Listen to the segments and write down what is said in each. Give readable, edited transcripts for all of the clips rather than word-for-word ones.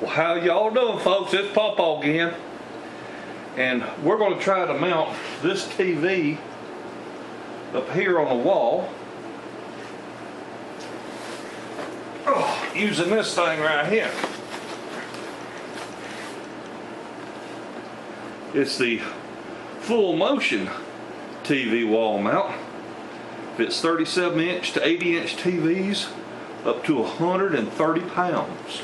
Well, how y'all doing, folks? It's PawPaw again, and we're going to try to mount this TV up here on the wall using this thing right here. It's the full motion TV wall mount. Fits 37-inch to 80-inch TVs up to 130 pounds.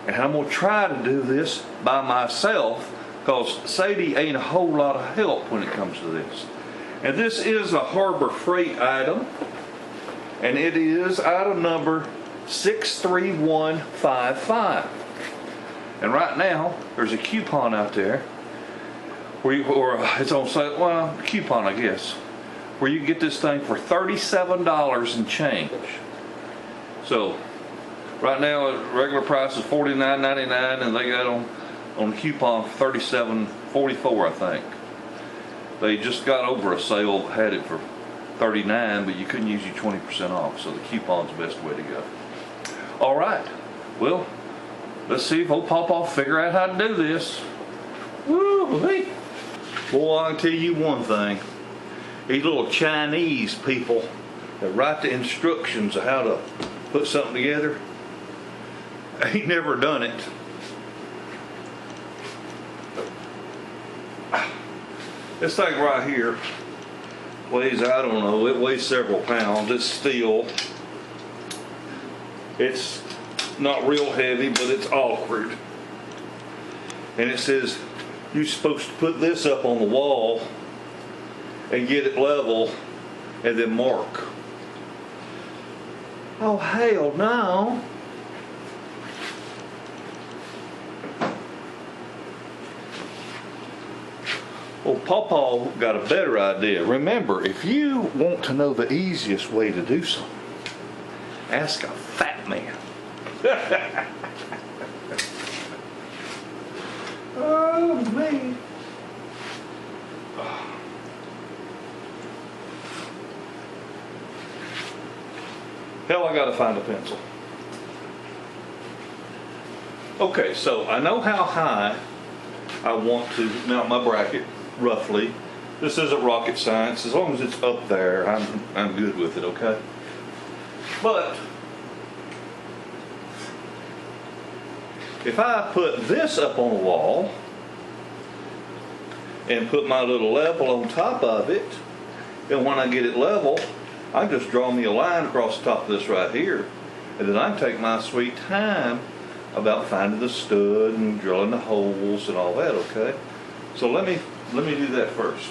And I'm going to try to do this by myself because Sadie ain't a whole lot of help when it comes to this. And this is a Harbor Freight item, and it is item number 63155. And right now there's a coupon out there where it's on sale, well, a coupon I guess, where you can get this thing for $37 and change. So right now regular price is $49.99, and they got on coupon for $37.44, I think. They just got over a sale, had it for $39, but you couldn't use your 20% off, so the coupon's the best way to go. All right, well, let's see if old PawPaw figure out how to do this. Woo-wee. Boy, I can tell you one thing. These little Chinese people that write the instructions of how to put something together, ain't never done it. This thing right here weighs, I don't know, it weighs several pounds. It's steel. It's not real heavy, but it's awkward. And it says you're supposed to put this up on the wall and get it level and then mark. Oh, hell no. Well, PawPaw got a better idea. Remember, if you want to know the easiest way to do something, ask a fat man. Oh, man. Hell, I gotta find a pencil. Okay, so I know how high I want to mount my bracket, roughly. This isn't rocket science. As long as it's up there, I'm good with it, okay? But if I put this up on the wall and put my little level on top of it, then when I get it level, I just draw me a line across the top of this right here, and then I can take my sweet time about finding the stud and drilling the holes and all that, okay? So let me do that first.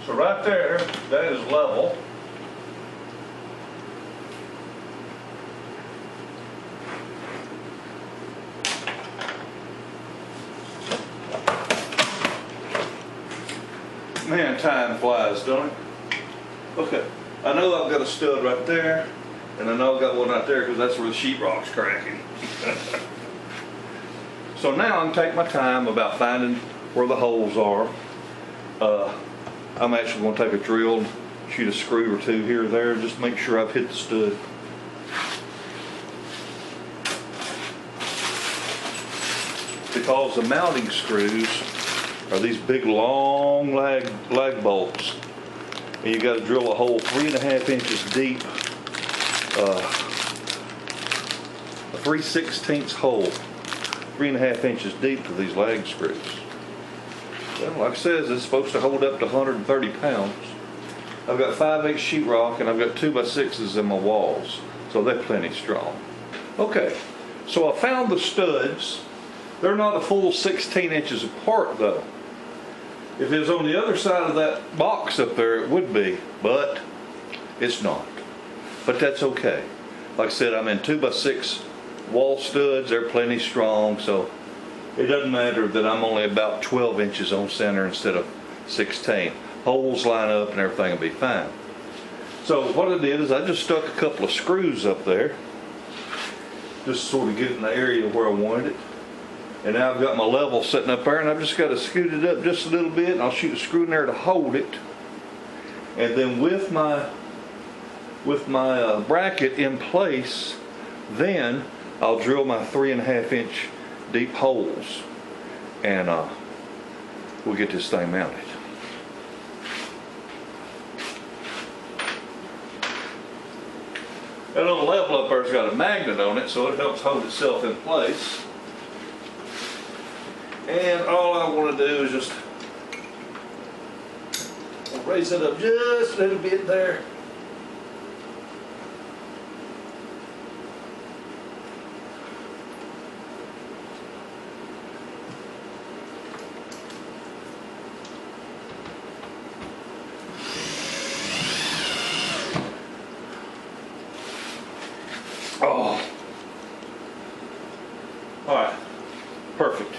So right there, that is level. Man, time flies, don't it? Okay, I know I've got a stud right there, and I know I've got one right there because that's where the sheetrock's cracking. So now I can take my time about finding where the holes are. I'm actually going to take a drill and shoot a screw or two here or there, just make sure I've hit the stud. Because the mounting screws are these big long lag bolts, and you got to drill a hole 3.5 inches deep, a 3/16 hole, 3.5 inches deep to these lag screws. Well, like it says, it's supposed to hold up to 130 pounds. I've got 5/8 sheetrock, and I've got 2x6s in my walls, so they're plenty strong. Okay, so I found the studs. They're not a full 16 inches apart though. If it was on the other side of that box up there, it would be, but it's not. But that's okay. Like I said, I'm in 2x6 wall studs. They're plenty strong, so it doesn't matter that I'm only about 12 inches on center instead of 16. Holes line up and everything will be fine. So what I did is I just stuck a couple of screws up there, just sort of get it in the area where I wanted it. And now I've got my level sitting up there, and I've just got to scoot it up just a little bit, and I'll shoot a screw in there to hold it. And then with my bracket in place, then I'll drill my 3.5 inch deep holes, and we'll get this thing mounted. That little level up there's got a magnet on it, so it helps hold itself in place. And all I want to do is just raise it up just a little bit there. Oh. All right. Perfect.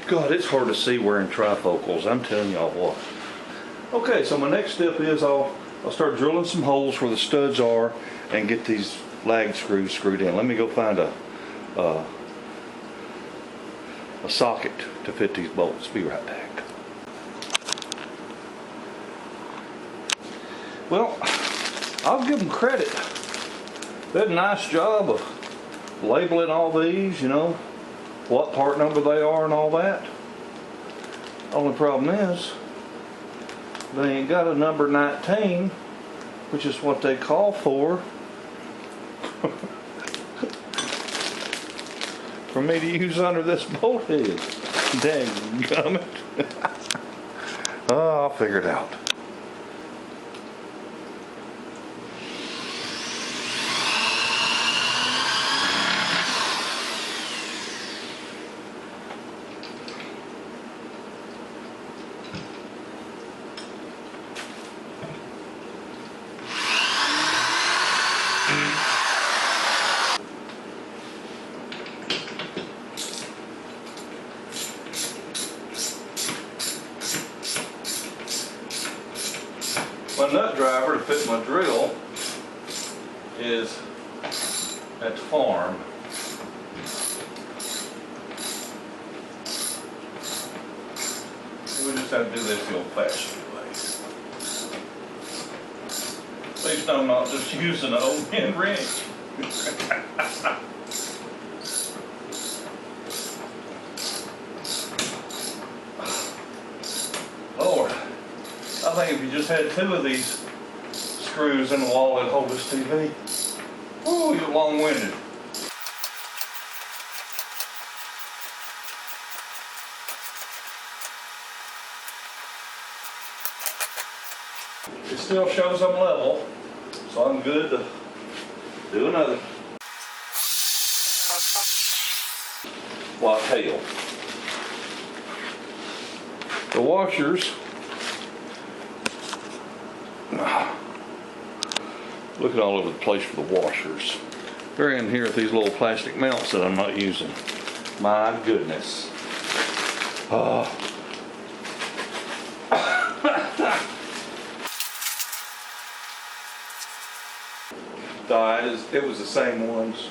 God, it's hard to see wearing trifocals. I'm telling y'all what. Okay, so my next step is I'll start drilling some holes where the studs are and get these lag screws screwed in. Let me go find a socket to fit these bolts. Be right back. Well, I'll give them credit. They did a nice job of labeling all these, you know, what part number they are and all that. Only problem is, they ain't got a number 19, which is what they call for me to use under this bolt head. Dang gummit. Oh, I'll figure it out. My nut driver to fit my drill is at the farm. We just have to do this the old-fashioned way. At least I'm not just using an old pin wrench. Lord. I think if you just had 2 of these screws in the wall, it'd hold this TV. Ooh, you're long-winded. It still shows I'm level, so I'm good to do another. Like hell. The washers. Looking all over the place for the washers. They're in here with these little plastic mounts that I'm not using. My goodness. It was the same ones.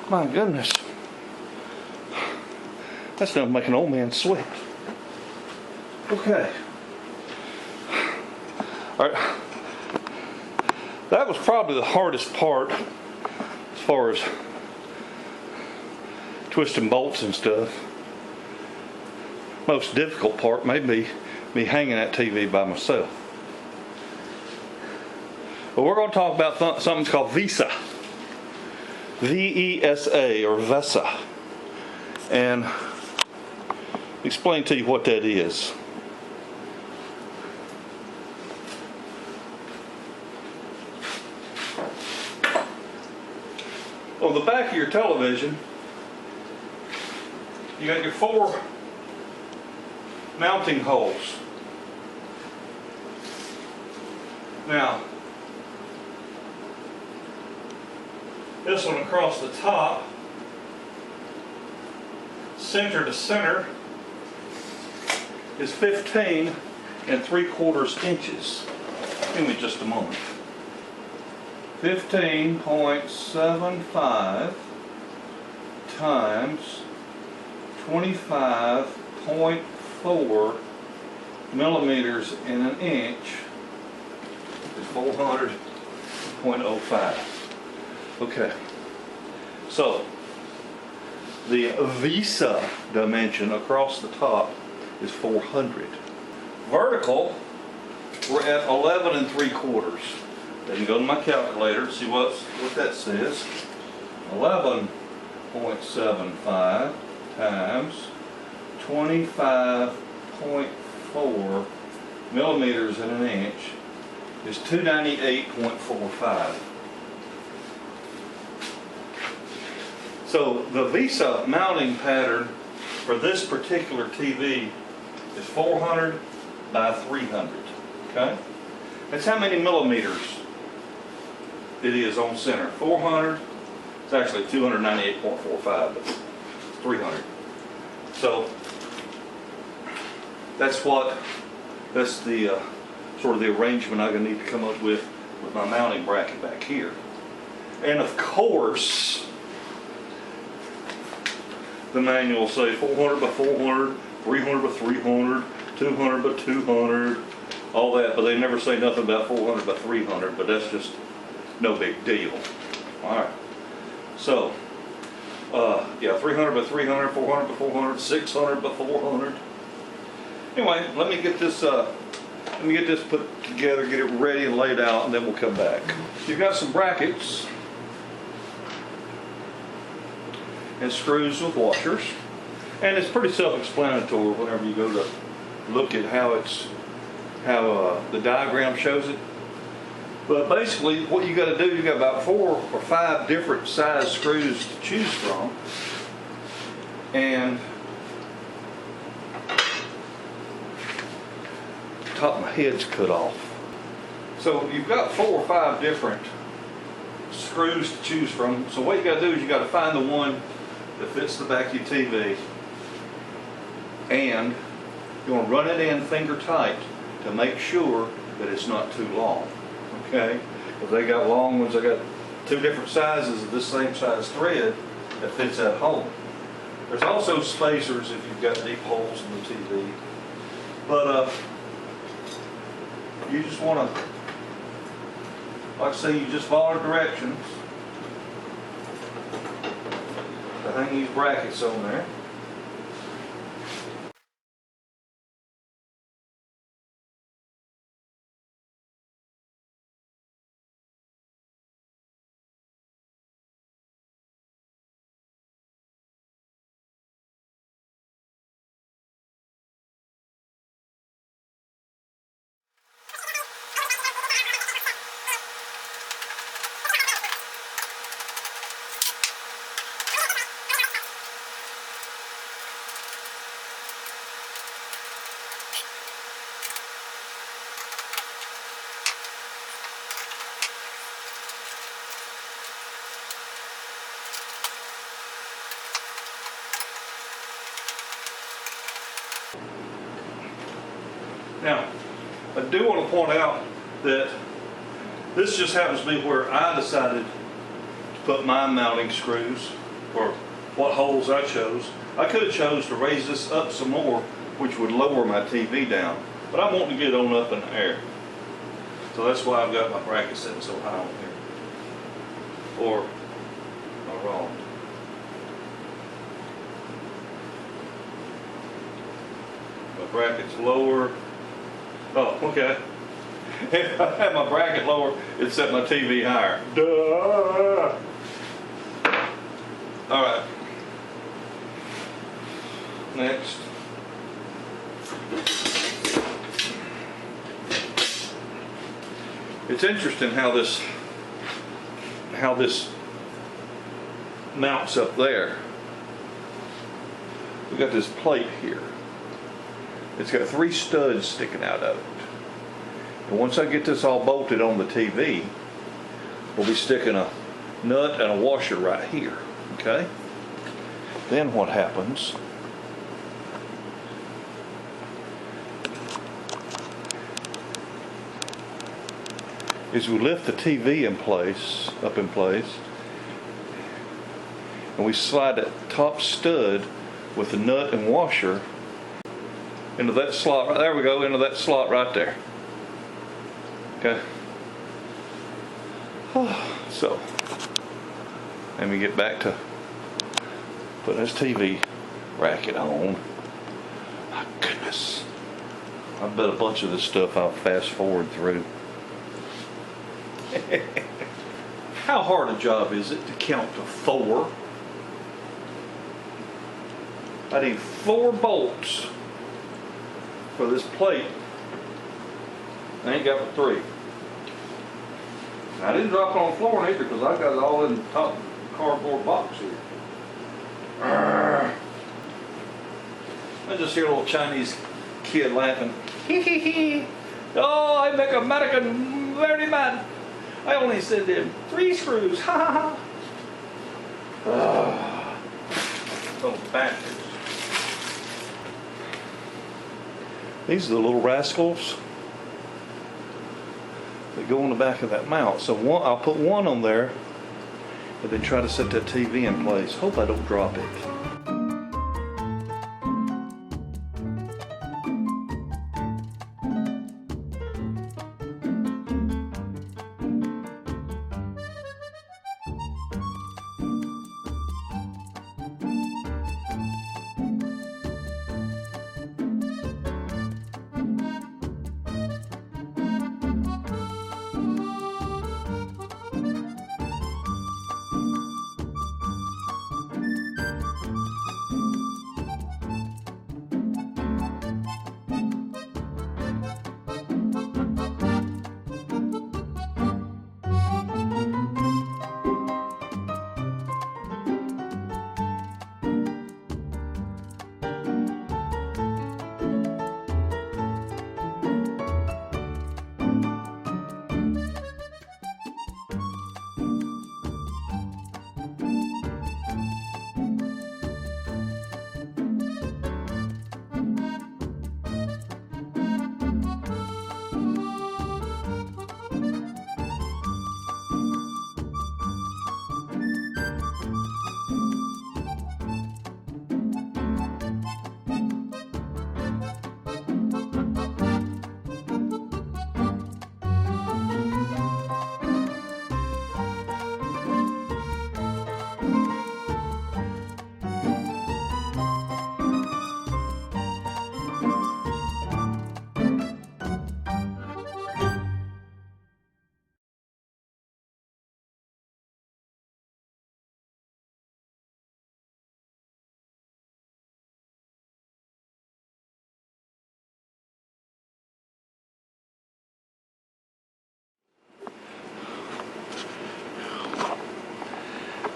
My goodness. That's enough to make an old man sweat. Okay. All right. That was probably the hardest part as far as twisting bolts and stuff. Most difficult part may be me hanging that TV by myself. But we're going to talk about something called VESA. VESA or VESA. And explain to you what that is. On the back of your television, you got your 4 mounting holes. Now, this one across the top, center to center, is 15 3/4 inches. Give me just a moment. 15.75 times 25.4 millimeters in an inch is 400.05. Okay, so the VESA dimension across the top is 400. Vertical, we're at 11 3/4. Then go to my calculator to see what that says. 11.75 times 25.4 millimeters in an inch is 298.45. So the VESA mounting pattern for this particular TV is 400 by 300. Okay? That's how many millimeters it is on center. 400, it's actually 298.45, but 300. So that's the sort of the arrangement I'm going to need to come up with my mounting bracket back here. And of course, the manual will say 400 by 400, 300 by 300, 200 by 200, all that, but they never say nothing about 400 by 300, but that's just no big deal. All right. So, yeah, 300 by 300, 400 by 400, 600 by 400. Anyway, let me get this put together, get it ready and laid out, and then we'll come back. You've got some brackets and screws with washers, and it's pretty self-explanatory whenever you go to look at how the diagram shows it. But basically, what you got to do, you got about 4 or 5 different size screws to choose from, and the top of my head's cut off. So you've got 4 or 5 different screws to choose from. So what you got to do is you got to find the one that fits the back of your TV, and you want to run it in finger tight to make sure that it's not too long. Okay, because they got long ones. I got 2 different sizes of this same size thread that fits that hole. There's also spacers if you've got deep holes in the TV. But you just want to, like I say, you just follow directions to hang these brackets on there. Now, I do want to point out that this just happens to be where I decided to put my mounting screws, or what holes I chose. I could have chose to raise this up some more, which would lower my TV down, but I want to get on up in the air. So that's why I've got my bracket sitting so high on here. Or am I wrong? My bracket's lower. Oh, okay. If I had my bracket lower, it'd set my TV higher. Duh! All right. Next. It's interesting how this mounts up there. We got this plate here. It's got 3 studs sticking out of it. And once I get this all bolted on the TV, we'll be sticking a nut and a washer right here, okay? Then what happens is we lift the TV up in place, and we slide that top stud with the nut and washer into that slot. There we go, into that slot right there. Okay. So, let me get back to putting this TV racket on. My goodness. I bet a bunch of this stuff I'll fast forward through. How hard a job is it to count to 4? I need 4 bolts for this plate. I ain't got but 3. I didn't drop it on the floor neither because I got it all in the top cardboard box here. I just hear a little Chinese kid laughing. Hee hee hee. Oh, I make American very mad. I only send in 3 screws. Ha ha ha. Little bastards. These are the little rascals that go on the back of that mount. So I'll put one on there and then try to set that TV in place. Hope I don't drop it.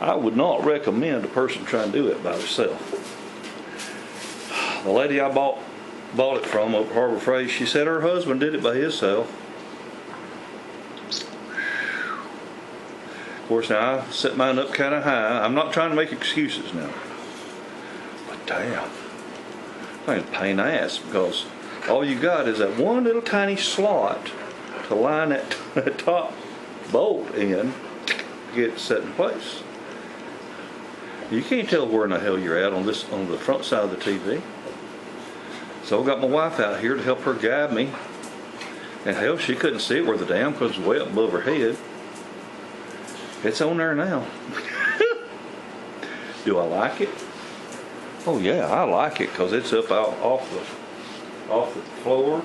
I would not recommend a person try and do it by themselves. The lady I bought it from up at Harbor Freight, she said her husband did it by himself. Of course, now I set mine up kind of high. I'm not trying to make excuses now. But damn, I ain't a pain in the ass because all you got is that one little tiny slot to line that top bolt in to get it set in place. You can't tell where in the hell you're at on the front side of the TV. So I got my wife out here to help her guide me. And hell, she couldn't see it where the damn because it's way up above her head. It's on there now. Do I like it? Oh yeah, I like it because it's up out off the floor.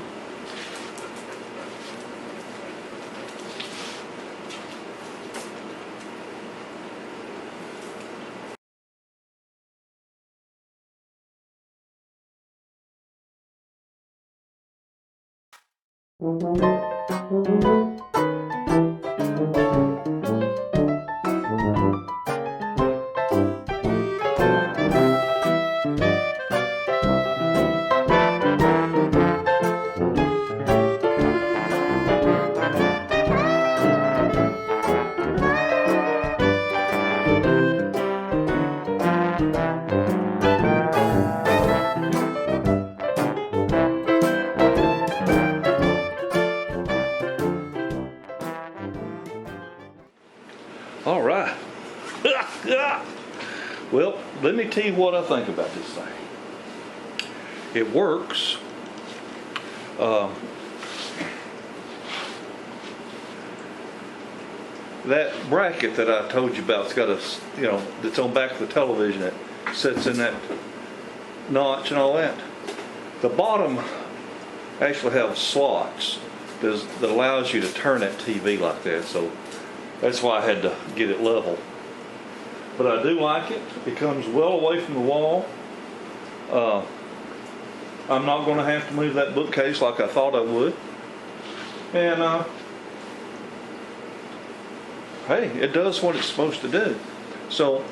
All right. Well, let me tell you what I think about this thing. It works. That bracket that I told you about, it's got a, that's on back of the television that sits in that notch and all that. The bottom actually have slots that allows you to turn that TV like that, so that's why I had to get it level. But I do like it. It comes well away from the wall. I'm not going to have to move that bookcase like I thought I would. And hey, it does what it's supposed to do. So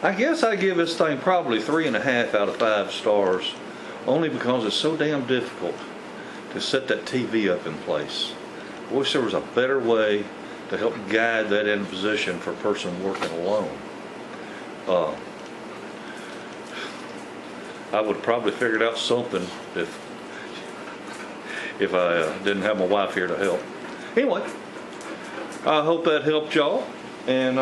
I guess I give this thing probably 3.5 out of 5 stars, only because it's so damn difficult to set that TV up in place. I wish there was a better way to help guide that in position for a person working alone. I would probably figured out something if I didn't have my wife here to help. Anyway, I hope that helped y'all, and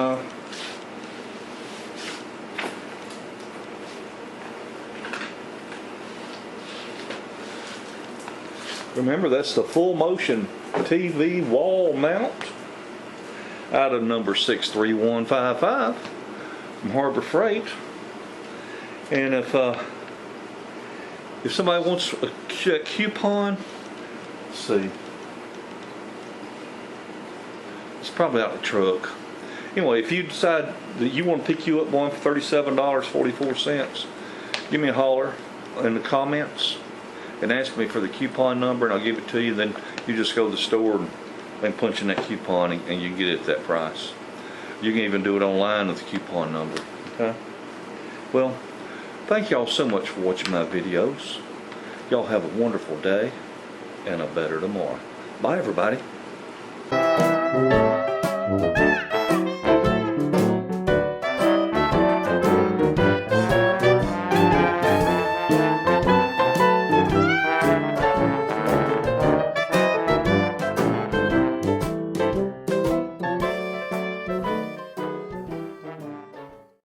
remember, that's the full motion TV wall mount out of number 63155 from Harbor Freight. And if somebody wants a coupon, let's see, it's probably out of the truck. Anyway, if you decide that you want to pick you up one for $37.44, give me a holler in the comments and ask me for the coupon number, and I'll give it to you. Then you just go to the store and punch in that coupon, and you can get it at that price. You can even do it online with the coupon number. Okay? Well, thank y'all so much for watching my videos. Y'all have a wonderful day and a better tomorrow. Bye, everybody.